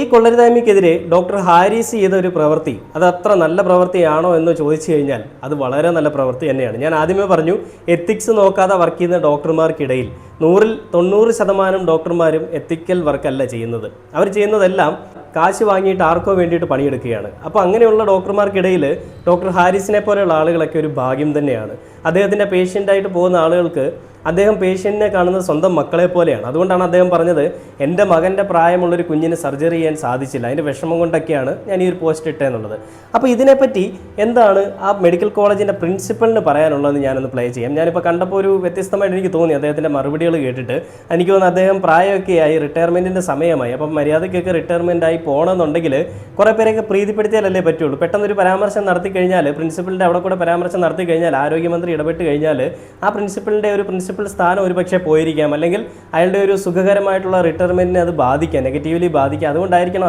ഈ കൊള്ളരുതായ്മയ്ക്കെതിരെ ഡോക്ടർ ഹാരിസ് ചെയ്ത ഒരു പ്രവൃത്തി അത് അത്ര നല്ല പ്രവൃത്തിയാണോ എന്ന് ചോദിച്ചു കഴിഞ്ഞാൽ അത് വളരെ നല്ല പ്രവൃത്തി തന്നെയാണ്. ഞാൻ ആദ്യമേ പറഞ്ഞു, എത്തിക്സ് നോക്കാതെ വർക്ക് ചെയ്യുന്ന ഡോക്ടർമാർക്കിടയിൽ 90% ഡോക്ടർമാരും എത്തിക്കൽ വർക്കല്ല ചെയ്യുന്നത്. അവർ ചെയ്യുന്നതെല്ലാം കാശ് വാങ്ങിയിട്ട് ആർക്കോ വേണ്ടിയിട്ട് പണിയെടുക്കുകയാണ്. അപ്പോൾ അങ്ങനെയുള്ള ഡോക്ടർമാർക്കിടയിൽ ഡോക്ടർ ഹാരിസിനെ പോലെയുള്ള ആളുകളൊക്കെ ഒരു ഭാഗ്യം തന്നെയാണ്. അദ്ദേഹത്തിൻ്റെ പേഷ്യൻ്റായിട്ട് പോകുന്ന ആളുകൾക്ക് അദ്ദേഹം പേഷ്യൻറ്റിനെ കാണുന്നത് സ്വന്തം മക്കളെ പോലെയാണ്. അതുകൊണ്ടാണ് അദ്ദേഹം പറഞ്ഞത്, എൻ്റെ മകൻ്റെ പ്രായമുള്ളൊരു കുഞ്ഞിന് സർജറി ചെയ്യാൻ സാധിച്ചില്ല, അതിൻ്റെ വിഷമം കൊണ്ടൊക്കെയാണ് ഞാൻ ഈ ഒരു പോസ്റ്റ് ഇട്ടതെന്നുള്ളത്. അപ്പോൾ ഇതിനെപ്പറ്റി എന്താണ് ആ മെഡിക്കൽ കോളേജിൻ്റെ പ്രിൻസിപ്പലിന് പറയാനുള്ളതെന്ന് ഞാനൊന്ന് പ്ലേ ചെയ്യാം. ഞാനിപ്പോൾ കണ്ടപ്പോൾ ഒരു വ്യത്യസ്തമായിട്ട് എനിക്ക് തോന്നി അദ്ദേഹത്തിൻ്റെ മറുപടികൾ കേട്ടിട്ട്. എനിക്ക് തോന്നുന്നു അദ്ദേഹം പ്രായമൊക്കെ ആയി, റിട്ടയർമെൻറ്റിൻ്റെ സമയമായി. അപ്പം മര്യാദയ്ക്കൊക്കെ റിട്ടയർമെൻ്റ് ആയി പോകണമെന്നുണ്ടെങ്കിൽ കുറേ പേരെയൊക്കെ പ്രീതിപ്പെടുത്തിയാലല്ലേ പറ്റുള്ളൂ. പെട്ടെന്നൊരു പരാമർശം നടത്തി കഴിഞ്ഞാൽ, പ്രിൻസിപ്പലിൻ്റെ അവിടെ കൂടെ പരാമർശം നടത്തി കഴിഞ്ഞാൽ, ആരോഗ്യമന്ത്രി ഇടപെട്ട് കഴിഞ്ഞാൽ ആ പ്രിൻസിപ്പലിൻ്റെ ഒരു പ്രിൻസിപ്പൽ സ്ഥാനം ഒരു പക്ഷേ പോയിരിക്കാം, അല്ലെങ്കിൽ അയാളുടെ ഒരു സുഖകരമായിട്ടുള്ള റിട്ടയർമെൻറ്റിനെ അത് ബാധിക്കാം, നെഗറ്റീവ്ലി ബാധിക്കാം. അതുകൊണ്ടായിരിക്കണം